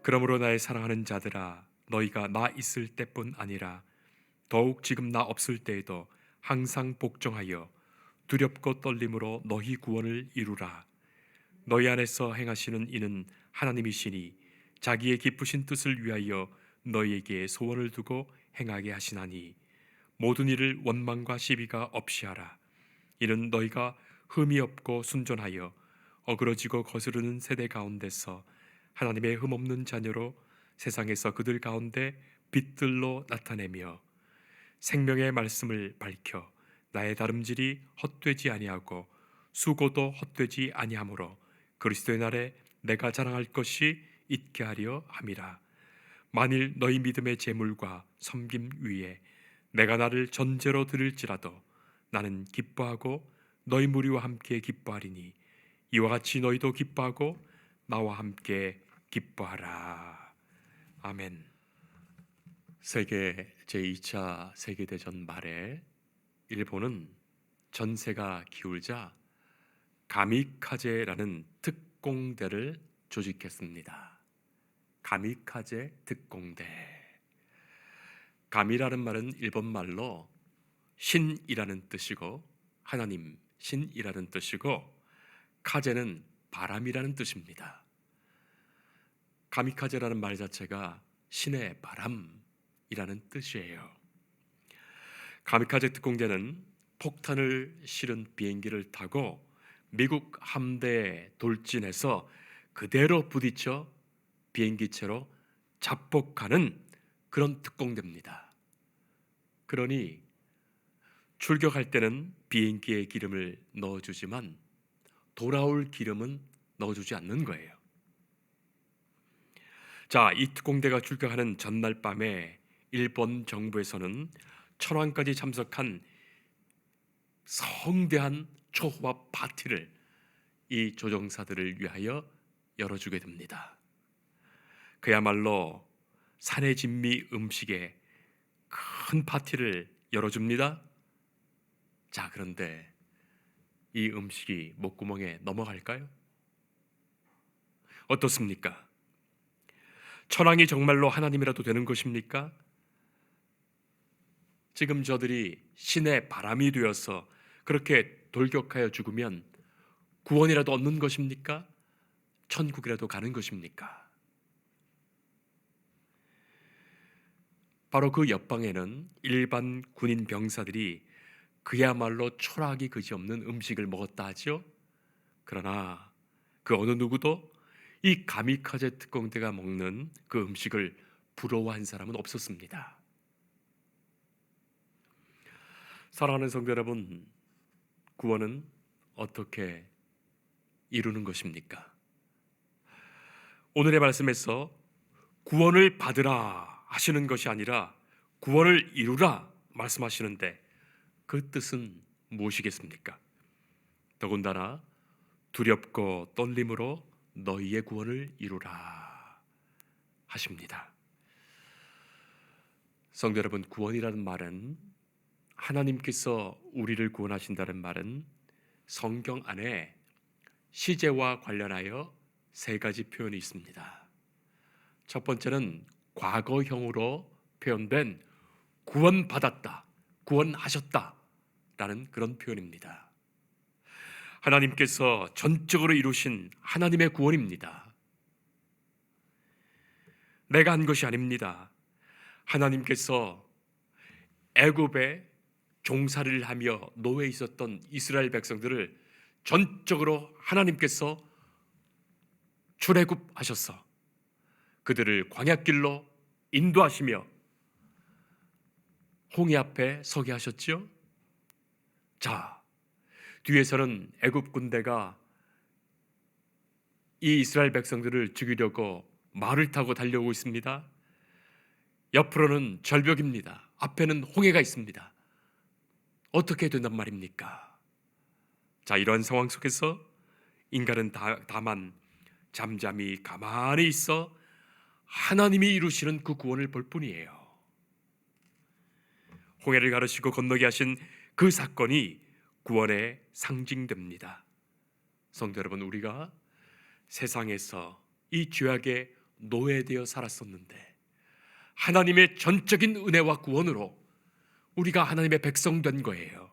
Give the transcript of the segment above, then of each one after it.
그러므로 나의 사랑하는 자들아, 너희가 나 있을 때뿐 아니라 더욱 지금 나 없을 때에도 항상 복종하여 두렵고 떨림으로 너희 구원을 이루라. 너희 안에서 행하시는 이는 하나님이시니 자기의 기쁘신 뜻을 위하여 너희에게 소원을 두고 행하게 하시나니 모든 일을 원망과 시비가 없이 하라. 이는 너희가 흠이 없고 순전하여 어그러지고 거스르는 세대 가운데서 하나님의 흠없는 자녀로 세상에서 그들 가운데 빛들로 나타내며 생명의 말씀을 밝혀 나의 다름질이 헛되지 아니하고 수고도 헛되지 아니하므로 그리스도의 날에 내가 자랑할 것이 있게 하려 함이라. 만일 너희 믿음의 제물과 섬김 위에 내가 나를 전제로 드릴지라도 나는 기뻐하고 너희 무리와 함께 기뻐하리니 이와 같이 너희도 기뻐하고 나와 함께 기뻐하라. 아멘. 세계 제2차 세계대전 말에 일본은 전세가 기울자 가미카제라는 특공대를 조직했습니다. 가미카제 특공대. 가미라는 말은 일본 말로 신이라는 뜻이고 하나님, 신이라는 뜻이고 카제는 바람이라는 뜻입니다. 가미카제라는 말 자체가 신의 바람이라는 뜻이에요. 가미카제 특공대는 폭탄을 실은 비행기를 타고 미국 함대에 돌진해서 그대로 부딪혀 비행기체로 잡복하는 그런 특공대입니다. 그러니 출격할 때는 비행기에 기름을 넣어주지만 돌아올 기름은 넣어주지 않는 거예요. 자, 이 특공대가 출격하는 전날 밤에 일본 정부에서는 천황까지 참석한 성대한 초호화 파티를 이 조종사들을 위하여 열어주게 됩니다. 그야말로 산의 진미 음식에 큰 파티를 열어줍니다. 자, 그런데 이 음식이 목구멍에 넘어갈까요? 어떻습니까? 천황이 정말로 하나님이라도 되는 것입니까? 지금 저들이 신의 바람이 되어서 그렇게 돌격하여 죽으면 구원이라도 얻는 것입니까? 천국이라도 가는 것입니까? 바로 그 옆방에는 일반 군인 병사들이 그야말로 초라하기 그지없는 음식을 먹었다 하죠. 그러나 그 어느 누구도 이 가미카제 특공대가 먹는 그 음식을 부러워한 사람은 없었습니다. 사랑하는 성도 여러분, 구원은 어떻게 이루는 것입니까? 오늘의 말씀에서 구원을 받으라 하시는 것이 아니라 구원을 이루라 말씀하시는데 그 뜻은 무엇이겠습니까? 더군다나 두렵고 떨림으로 너희의 구원을 이루라 하십니다. 성도 여러분, 구원이라는 말은, 하나님께서 우리를 구원하신다는 말은 성경 안에 시제와 관련하여 세 가지 표현이 있습니다. 첫 번째는 과거형으로 표현된 구원받았다, 구원하셨다 라는 그런 표현입니다. 하나님께서 전적으로 이루신 하나님의 구원입니다. 내가 한 것이 아닙니다. 하나님께서 애굽에 종살이를 하며 노예에 있었던 이스라엘 백성들을 전적으로 하나님께서 출애굽하셔서 그들을 광야길로 인도하시며 홍해 앞에 서게 하셨지요. 자, 뒤에서는 애굽 군대가 이 이스라엘 백성들을 죽이려고 말을 타고 달려오고 있습니다. 옆으로는 절벽입니다. 앞에는 홍해가 있습니다. 어떻게 된단 말입니까? 자, 이러한 상황 속에서 인간은 다만 잠잠히 가만히 있어 하나님이 이루시는 그 구원을 볼 뿐이에요. 홍해를 가르시고 건너게 하신 그 사건이 구원의 상징됩니다. 성도 여러분, 우리가 세상에서 이 죄악의 노예되어 살았었는데 하나님의 전적인 은혜와 구원으로 우리가 하나님의 백성 된 거예요.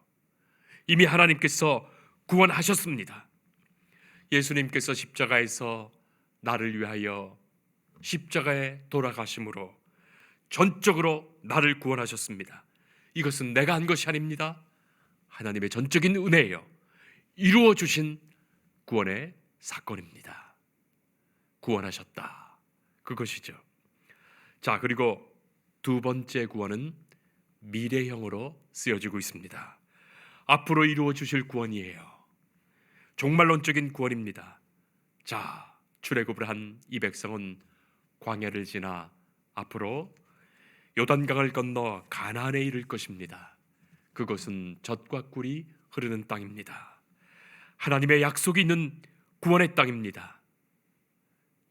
이미 하나님께서 구원하셨습니다. 예수님께서 십자가에서 나를 위하여 십자가에 돌아가심으로 전적으로 나를 구원하셨습니다. 이것은 내가 한 것이 아닙니다. 하나님의 전적인 은혜예요. 이루어 주신 구원의 사건입니다. 구원하셨다. 그것이죠. 자, 그리고 두 번째 구원은 미래형으로 쓰여지고 있습니다. 앞으로 이루어 주실 구원이에요. 종말론적인 구원입니다. 자, 출애굽을 한 이 백성은 광야를 지나 앞으로 요단강을 건너 가나안에 이를 것입니다. 그것은 젖과 꿀이 흐르는 땅입니다. 하나님의 약속이 있는 구원의 땅입니다.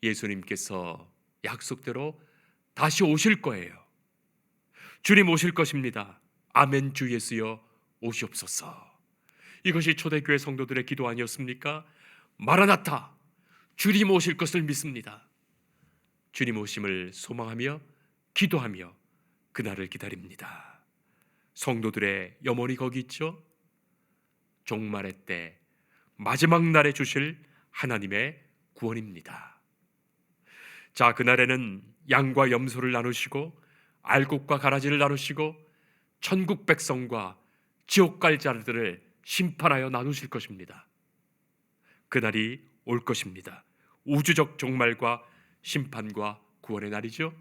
예수님께서 약속대로 다시 오실 거예요. 주님 오실 것입니다. 아멘. 주 예수여 오시옵소서. 이것이 초대교회 성도들의 기도 아니었습니까? 마라나타, 주님 오실 것을 믿습니다. 주님 오심을 소망하며 기도하며 그날을 기다립니다. 성도들의 염원이 거기 있죠. 종말의 때 마지막 날에 주실 하나님의 구원입니다. 자, 그날에는 양과 염소를 나누시고 알곡과 가라지를 나누시고 천국 백성과 지옥 갈 자들을 심판하여 나누실 것입니다. 그날이 올 것입니다. 우주적 종말과 심판과 구원의 날이죠.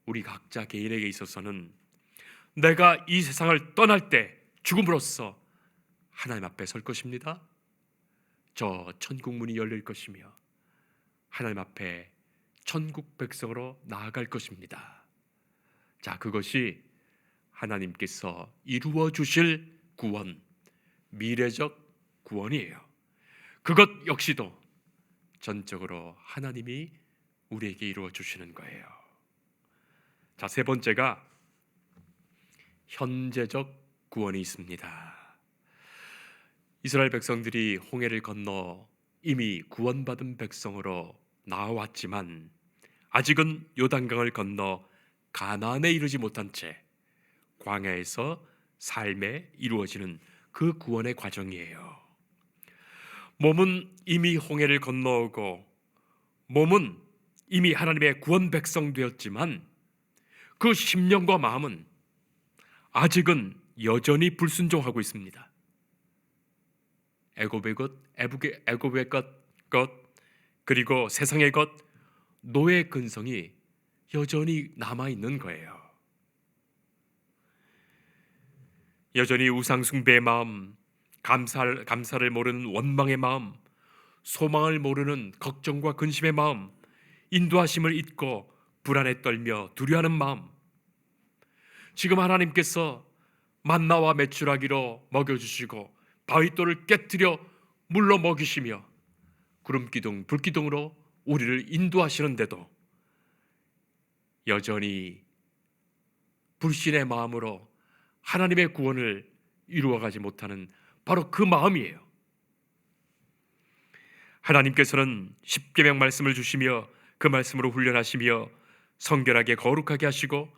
우리 각자 개인에게 있어서는 내가 이 세상을 떠날 때 죽음으로써 하나님 앞에 설 것입니다. 저 천국 문이 열릴 것이며 하나님 앞에 천국 백성으로 나아갈 것입니다. 자, 그것이 하나님께서 이루어 주실 구원, 미래적 구원이에요. 그것 역시도 전적으로 하나님이 우리에게 이루어 주시는 거예요. 자, 세 번째가 현재적 구원이 있습니다. 이스라엘 백성들이 홍해를 건너 이미 구원받은 백성으로 나왔지만 아직은 요단강을 건너 가나안에 이르지 못한 채 광야에서 삶에 이루어지는 그 구원의 과정이에요. 몸은 이미 홍해를 건너오고 몸은 이미 하나님의 구원 백성 되었지만 그 심령과 마음은 아직은 여전히 불순종하고 있습니다. 애굽의 것 그리고 세상의 것, 노예 근성이 여전히 남아있는 거예요. 여전히 우상 숭배의 마음, 감사를 모르는 원망의 마음, 소망을 모르는 걱정과 근심의 마음, 인도하심을 잊고 불안에 떨며 두려워하는 마음. 지금 하나님께서 만나와 메추라기로 먹여주시고 바위돌을 깨뜨려 물로 먹이시며 구름기둥, 불기둥으로 우리를 인도하시는데도 여전히 불신의 마음으로 하나님의 구원을 이루어가지 못하는 바로 그 마음이에요. 하나님께서는 십계명 말씀을 주시며 그 말씀으로 훈련하시며 성결하게 거룩하게 하시고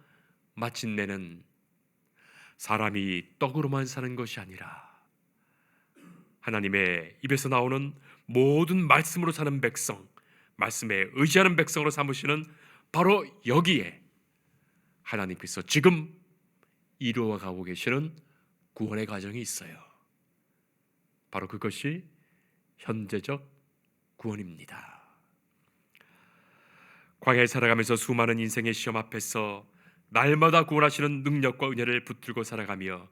마침내는 사람이 떡으로만 사는 것이 아니라 하나님의 입에서 나오는 모든 말씀으로 사는 백성, 말씀에 의지하는 백성으로 삼으시는 바로 여기에 하나님께서 지금 이루어가고 계시는 구원의 과정이 있어요. 바로 그것이 현재적 구원입니다. 광야에 살아가면서 수많은 인생의 시험 앞에서 날마다 구원하시는 능력과 은혜를 붙들고 살아가며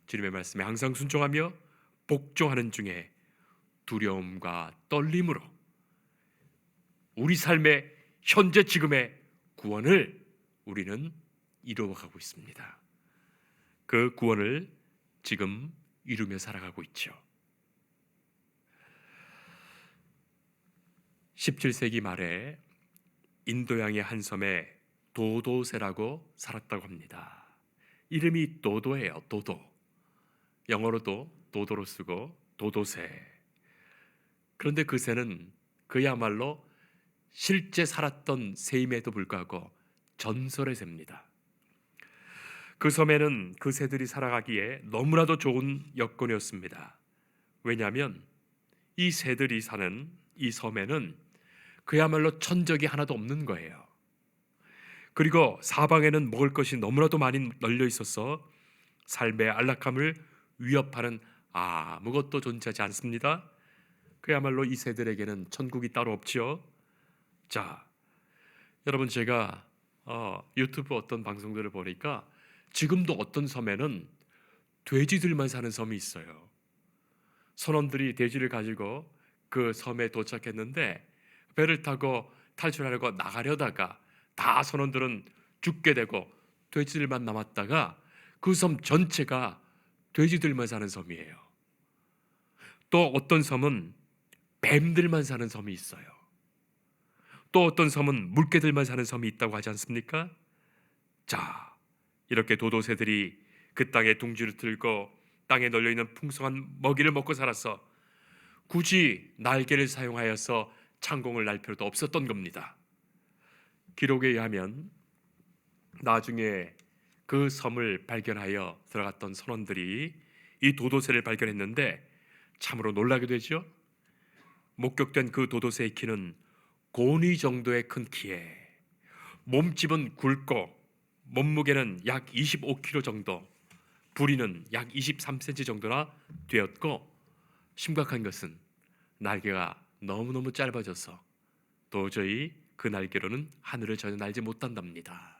주님의 말씀에 항상 순종하며 복종하는 중에 두려움과 떨림으로 우리 삶의 현재 지금의 구원을 우리는 이루어가고 있습니다. 그 구원을 지금 이루며 살아가고 있죠. 17세기 말에 인도양의 한 섬에 도도새라고 살았다고 합니다. 이름이 도도예요. 도도. 영어로도 도도로 쓰고 도도새. 그런데 그 새는 그야말로 실제 살았던 새임에도 불구하고 전설의 새입니다. 그 섬에는 그 새들이 살아가기에 너무나도 좋은 여건이었습니다. 왜냐하면 이 새들이 사는 이 섬에는 그야말로 천적이 하나도 없는 거예요. 그리고 사방에는 먹을 것이 너무나도 많이 널려 있어서 삶의 안락함을 위협하는 아무것도 존재하지 않습니다. 그야말로 이 새들에게는 천국이 따로 없지요. 자, 여러분, 제가 유튜브 어떤 방송들을 보니까 지금도 어떤 섬에는 돼지들만 사는 섬이 있어요. 선원들이 돼지를 가지고 그 섬에 도착했는데 배를 타고 탈출하려고 나가려다가 다 선원들은 죽게 되고 돼지들만 남았다가 그 섬 전체가 돼지들만 사는 섬이에요. 또 어떤 섬은 뱀들만 사는 섬이 있어요. 또 어떤 섬은 물개들만 사는 섬이 있다고 하지 않습니까? 자, 이렇게 도도새들이 그 땅에 둥지를 틀고 땅에 널려있는 풍성한 먹이를 먹고 살아서 굳이 날개를 사용하여서 창공을 날 필요도 없었던 겁니다. 기록에 의하면 나중에 그 섬을 발견하여 들어갔던 선원들이 이 도도새를 발견했는데 참으로 놀라게 되죠. 목격된 그 도도새의 키는 고니 정도의 큰 키에 몸집은 굵고 몸무게는 약 25kg 정도, 부리는 약 23cm 정도나 되었고, 심각한 것은 날개가 너무너무 짧아져서 도저히 그 날개로는 하늘을 전혀 날지 못한답니다.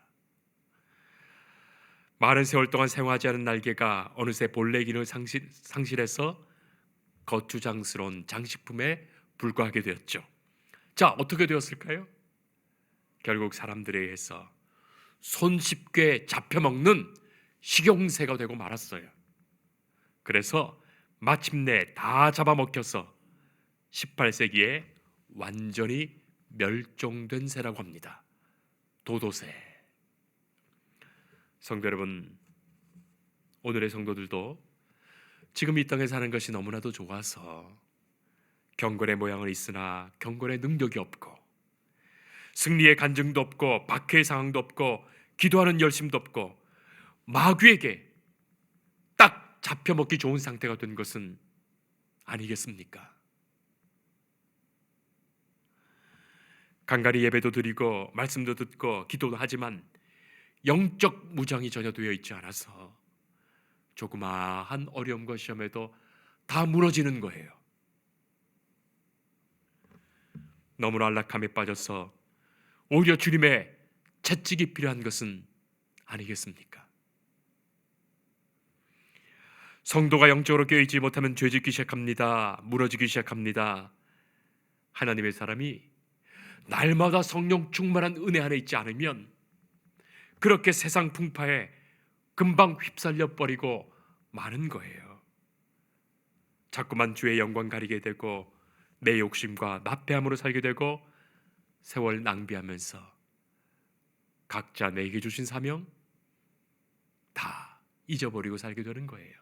많은 세월 동안 사용하지 않은 날개가 어느새 본래 기능을 상실해서 거추장스러운 장식품에 불과하게 되었죠. 자, 어떻게 되었을까요? 결국 사람들에 의해서 손쉽게 잡혀먹는 식용새가 되고 말았어요. 그래서 마침내 다 잡아먹혀서 18세기에 완전히 멸종된 새라고 합니다. 도도새. 성도 여러분, 오늘의 성도들도 지금 이 땅에 사는 것이 너무나도 좋아서 경건의 모양은 있으나 경건의 능력이 없고, 승리의 간증도 없고, 박해의 상황도 없고, 기도하는 열심도 없고, 마귀에게 딱 잡혀먹기 좋은 상태가 된 것은 아니겠습니까? 간간히 예배도 드리고 말씀도 듣고 기도도 하지만 영적 무장이 전혀 되어 있지 않아서 조그마한 어려움과 시험에도 다 무너지는 거예요. 너무나 안락함에 빠져서 오히려 주님의 채찍이 필요한 것은 아니겠습니까? 성도가 영적으로 깨어있지 못하면 죄짓기 시작합니다. 무너지기 시작합니다. 하나님의 사람이 날마다 성령 충만한 은혜 안에 있지 않으면 그렇게 세상 풍파에 금방 휩쓸려 버리고 마는 거예요. 자꾸만 주의 영광 가리게 되고 내 욕심과 나태함으로 살게 되고 세월 낭비하면서 각자 내게 주신 사명 다 잊어버리고 살게 되는 거예요.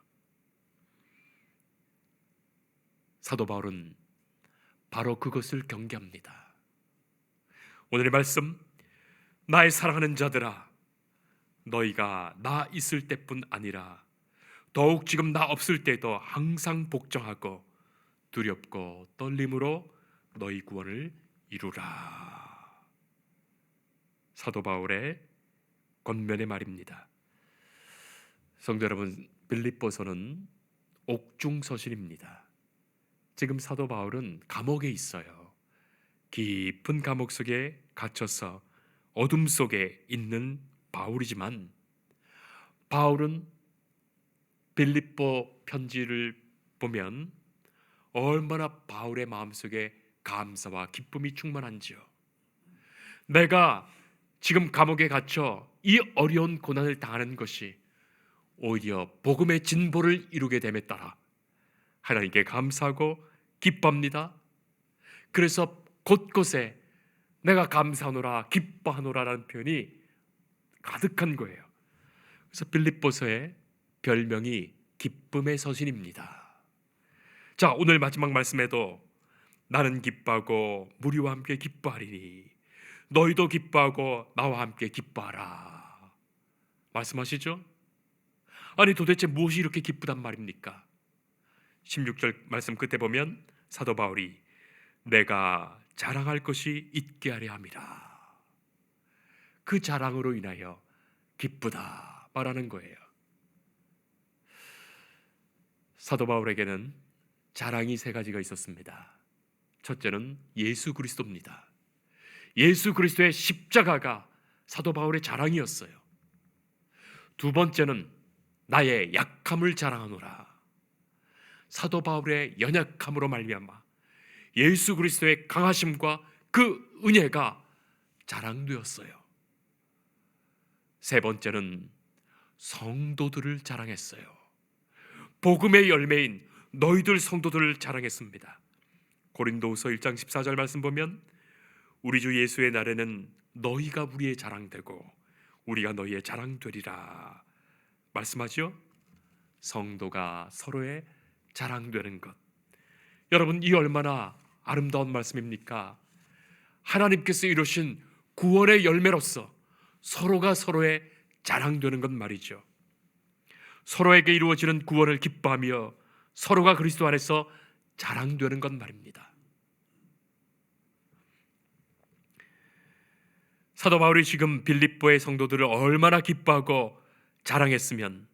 사도 바울은 바로 그것을 경계합니다. 오늘의 말씀, 나의 사랑하는 자들아, 너희가 나 있을 때뿐 아니라 더욱 지금 나 없을 때도 항상 복종하고 두렵고 떨림으로 너희 구원을 이루라. 사도 바울의 권면의 말입니다. 성도 여러분, 빌립보서는 옥중서신입니다. 지금 사도 바울은 감옥에 있어요. 깊은 감옥 속에 갇혀서 어둠 속에 있는 바울이지만, 바울은 빌립보 편지를 보면 얼마나 바울의 마음속에 감사와 기쁨이 충만한지요. 내가 지금 감옥에 갇혀 이 어려운 고난을 당하는 것이 오히려 복음의 진보를 이루게 됨에 따라 하나님께 감사하고 기뻐합니다. 그래서 곳곳에 내가 감사하노라 기뻐하노라라는 표현이 가득한 거예요. 그래서 빌립보서의 별명이 기쁨의 서신입니다. 자, 오늘 마지막 말씀에도 나는 기뻐하고 무리와 함께 기뻐하리니 너희도 기뻐하고 나와 함께 기뻐하라 말씀하시죠? 아니 도대체 무엇이 이렇게 기쁘단 말입니까? 16절 말씀 끝에 보면 사도 바울이 내가 자랑할 것이 있게 하려 함이라, 그 자랑으로 인하여 기쁘다 말하는 거예요. 사도 바울에게는 자랑이 세 가지가 있었습니다. 첫째는 예수 그리스도입니다. 예수 그리스도의 십자가가 사도 바울의 자랑이었어요. 두 번째는 나의 약함을 자랑하노라. 사도 바울의 연약함으로 말미암아 예수 그리스도의 강하심과 그 은혜가 자랑되었어요. 세 번째는 성도들을 자랑했어요. 복음의 열매인 너희들 성도들을 자랑했습니다. 고린도후서 1장 14절 말씀 보면 우리 주 예수의 날에는 너희가 우리의 자랑되고 우리가 너희의 자랑되리라 말씀하죠. 성도가 서로의 자랑되는 것, 여러분 이 얼마나 아름다운 말씀입니까? 하나님께서 이루신 구원의 열매로서 서로가 서로의 자랑되는 것 말이죠. 서로에게 이루어지는 구원을 기뻐하며 서로가 그리스도 안에서 자랑되는 것 말입니다. 사도 바울이 지금 빌립보의 성도들을 얼마나 기뻐하고 자랑했으면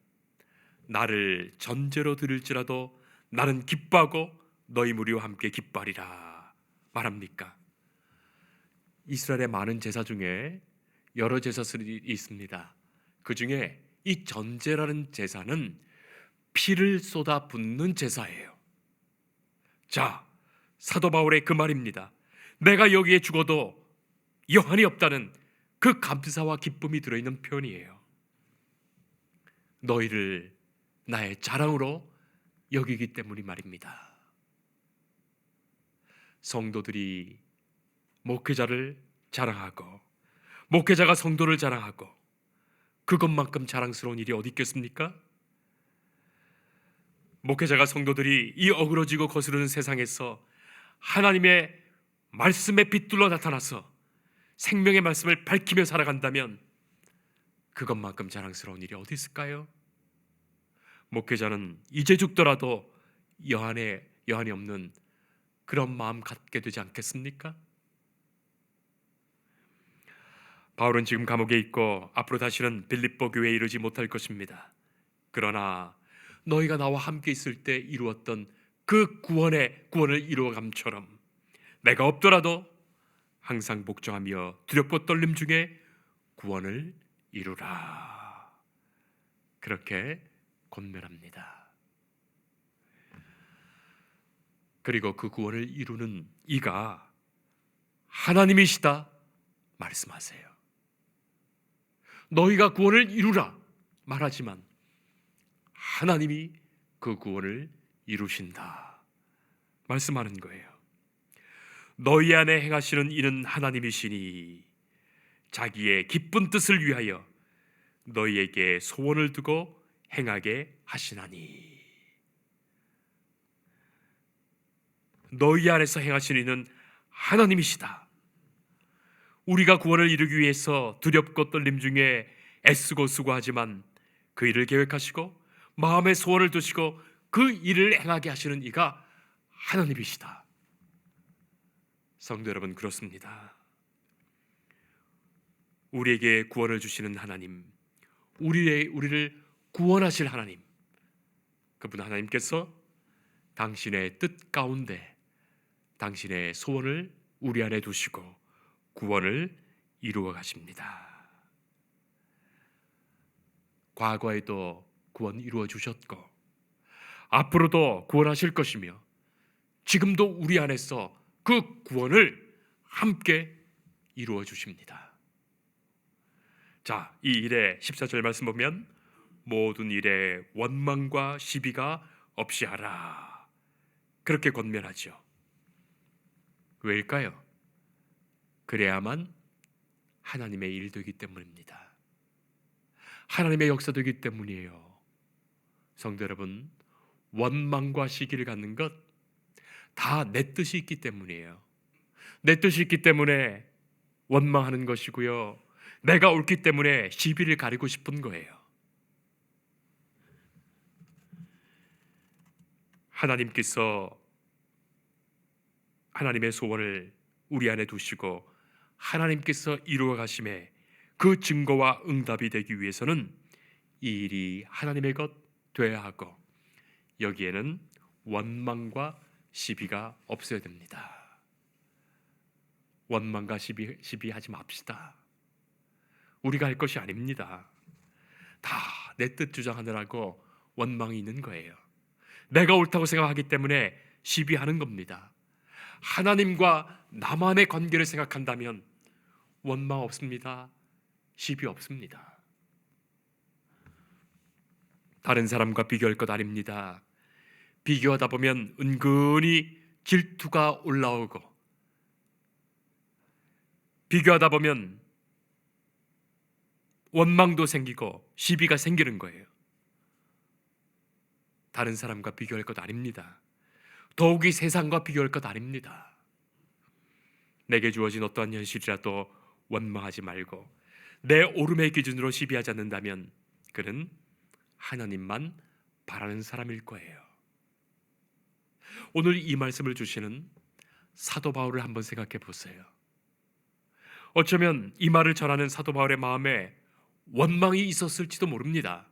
나를 전제로 들을지라도 나는 기뻐하고 너희 무리와 함께 기뻐하리라 말합니까? 이스라엘의 많은 제사 중에 여러 제사들이 있습니다. 그 중에 이 전제라는 제사는 피를 쏟아 붓는 제사예요. 자, 사도 바울의 그 말입니다. 내가 여기에 죽어도 여한이 없다는 그 감사와 기쁨이 들어있는 표현이에요. 너희를 나의 자랑으로 여기기 때문이 말입니다. 성도들이 목회자를 자랑하고 목회자가 성도를 자랑하고 그것만큼 자랑스러운 일이 어디 있겠습니까? 목회자가 성도들이 이 어그러지고 거스르는 세상에서 하나님의 말씀에 빛들러 나타나서 생명의 말씀을 밝히며 살아간다면 그것만큼 자랑스러운 일이 어디 있을까요? 목회자는 이제 죽더라도 여한이 없는 그런 마음 갖게 되지 않겠습니까? 바울은 지금 감옥에 있고 앞으로 다시는 빌립보 교회에 이르지 못할 것입니다. 그러나 너희가 나와 함께 있을 때 이루었던 그 구원을 이루어감처럼 내가 없더라도 항상 복종하며 두렵고 떨림 중에 구원을 이루라, 그렇게 권면합니다. 그리고 그 구원을 이루는 이가 하나님이시다 말씀하세요. 너희가 구원을 이루라 말하지만 하나님이 그 구원을 이루신다 말씀하는 거예요. 너희 안에 행하시는 이는 하나님이시니 자기의 기쁜 뜻을 위하여 너희에게 소원을 두고 행하게 하시나니. 너희 안에서 행하시는 이는 하나님이시다. 우리가 구원을 이루기 위해서 두렵고 떨림 중에 애쓰고 수고하지만 그 일을 계획하시고 마음의 소원을 두시고 그 일을 행하게 하시는 이가 하나님이시다. 성도 여러분, 그렇습니다. 우리에게 구원을 주시는 하나님, 우리를 구원하실 하나님, 그분 하나님께서 당신의 뜻 가운데 당신의 소원을 우리 안에 두시고 구원을 이루어 가십니다. 과거에도 구원 이루어 주셨고 앞으로도 구원하실 것이며 지금도 우리 안에서 그 구원을 함께 이루어 주십니다. 자, 이 일의 14절 말씀 보면 모든 일에 원망과 시비가 없이 하라, 그렇게 권면하죠. 왜일까요? 그래야만 하나님의 일 되기 때문입니다. 하나님의 역사 되기 때문이에요. 성도 여러분, 원망과 시기를 갖는 것 다 내 뜻이 있기 때문이에요. 내 뜻이 있기 때문에 원망하는 것이고요. 내가 옳기 때문에 시비를 가리고 싶은 거예요. 하나님께서 하나님의 소원을 우리 안에 두시고 하나님께서 이루어 가심에 그 증거와 응답이 되기 위해서는 이 일이 하나님의 것 되어야 하고 여기에는 원망과 시비가 없어야 됩니다. 원망과 시비하지 맙시다. 우리가 할 것이 아닙니다. 다 내 뜻 주장하느라고 원망이 있는 거예요. 내가 옳다고 생각하기 때문에 시비하는 겁니다. 하나님과 나만의 관계를 생각한다면 원망 없습니다. 시비 없습니다. 다른 사람과 비교할 것 아닙니다. 비교하다 보면 은근히 질투가 올라오고 비교하다 보면 원망도 생기고 시비가 생기는 거예요. 다른 사람과 비교할 것 아닙니다. 더욱이 세상과 비교할 것 아닙니다. 내게 주어진 어떠한 현실이라도 원망하지 말고 내 오름의 기준으로 시비하지 않는다면 그는 하나님만 바라는 사람일 거예요. 오늘 이 말씀을 주시는 사도 바울을 한번 생각해 보세요. 어쩌면 이 말을 전하는 사도 바울의 마음에 원망이 있었을지도 모릅니다.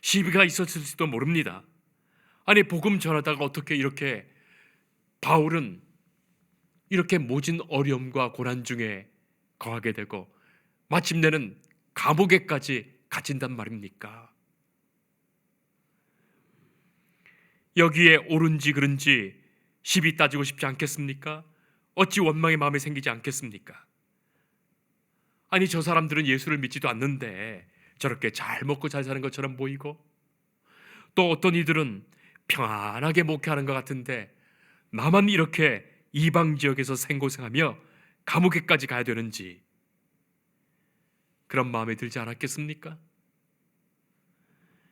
시비가 있었을지도 모릅니다. 아니 복음 전하다가 어떻게 이렇게 바울은 이렇게 모진 어려움과 고난 중에 거하게 되고 마침내는 감옥에까지 갇힌단 말입니까? 여기에 옳은지 그른지 시비 따지고 싶지 않겠습니까? 어찌 원망의 마음이 생기지 않겠습니까? 아니 저 사람들은 예수를 믿지도 않는데 저렇게 잘 먹고 잘 사는 것처럼 보이고 또 어떤 이들은 평안하게 목회하는 것 같은데 나만 이렇게 이방 지역에서 생고생하며 감옥에까지 가야 되는지 그런 마음이 들지 않았겠습니까?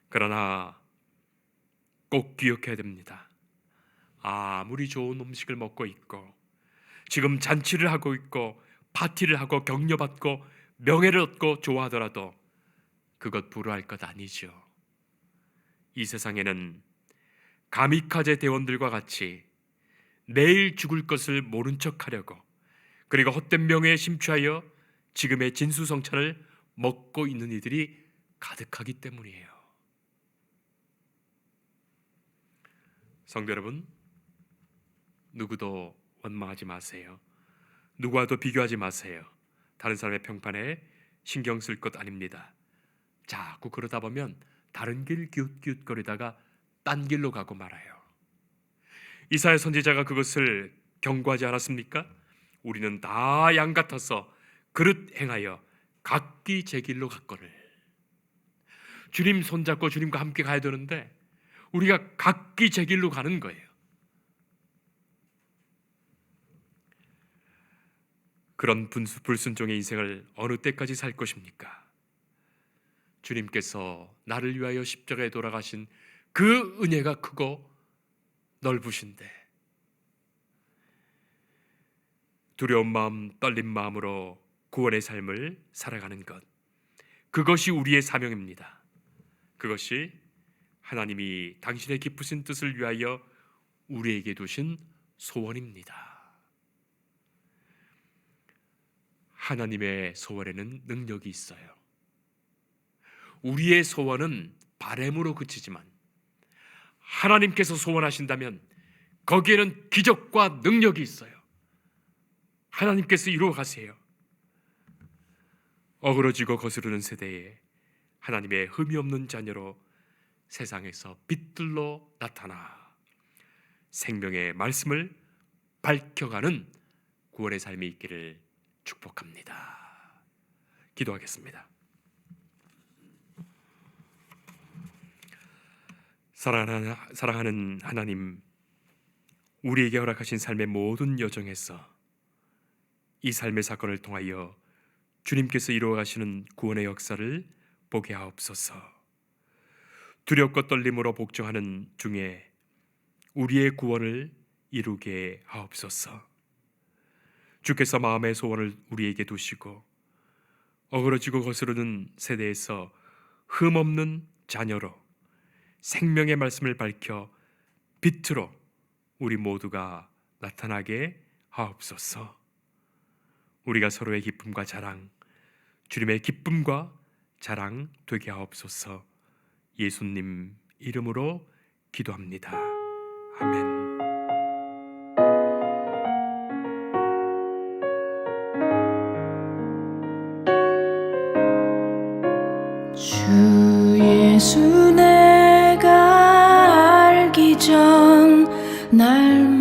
그러나 꼭 기억해야 됩니다. 아무리 좋은 음식을 먹고 있고 지금 잔치를 하고 있고 파티를 하고 격려받고 명예를 얻고 좋아하더라도 그것 불허할 것 아니죠. 이 세상에는 가미카제 대원들과 같이 내일 죽을 것을 모른 척하려고 그리고 헛된 명예에 심취하여 지금의 진수성찬을 먹고 있는 이들이 가득하기 때문이에요. 성도 여러분, 누구도 원망하지 마세요. 누구와도 비교하지 마세요. 다른 사람의 평판에 신경 쓸 것 아닙니다. 자꾸 그러다 보면 다른 길 기웃기웃거리다가 딴 길로 가고 말아요. 이사야 선지자가 그것을 경고하지 않았습니까? 우리는 다 양 같아서 그릇 행하여 각기 제 길로 갔거늘. 주님 손잡고 주님과 함께 가야 되는데 우리가 각기 제 길로 가는 거예요. 그런 불순종의 인생을 어느 때까지 살 것입니까? 주님께서 나를 위하여 십자가에 돌아가신 그 은혜가 크고 넓으신데 두려운 마음, 떨린 마음으로 구원의 삶을 살아가는 것, 그것이 우리의 사명입니다. 그것이 하나님이 당신의 기쁘신 뜻을 위하여 우리에게 두신 소원입니다. 하나님의 소원에는 능력이 있어요. 우리의 소원은 바램으로 그치지만 하나님께서 소원하신다면 거기에는 기적과 능력이 있어요. 하나님께서 이루어 가세요. 어그러지고 거스르는 세대에 하나님의 흠이 없는 자녀로 세상에서 빛들로 나타나 생명의 말씀을 밝혀가는 구원의 삶이 있기를 축복합니다. 기도하겠습니다. 사랑하는 하나님, 우리에게 허락하신 삶의 모든 여정에서 이 삶의 사건을 통하여 주님께서 이루어가시는 구원의 역사를 보게 하옵소서. 두렵고 떨림으로 복종하는 중에 우리의 구원을 이루게 하옵소서. 주께서 마음의 소원을 우리에게 두시고 어그러지고 거스르는 세대에서 흠없는 자녀로 생명의 말씀을 밝혀 빛으로 우리 모두가 나타나게 하옵소서. 우리가 서로의 기쁨과 자랑, 주님의 기쁨과 자랑 되게 하옵소서. 예수님 이름으로 기도합니다. 아멘. 주 예수 내가 알기 전 날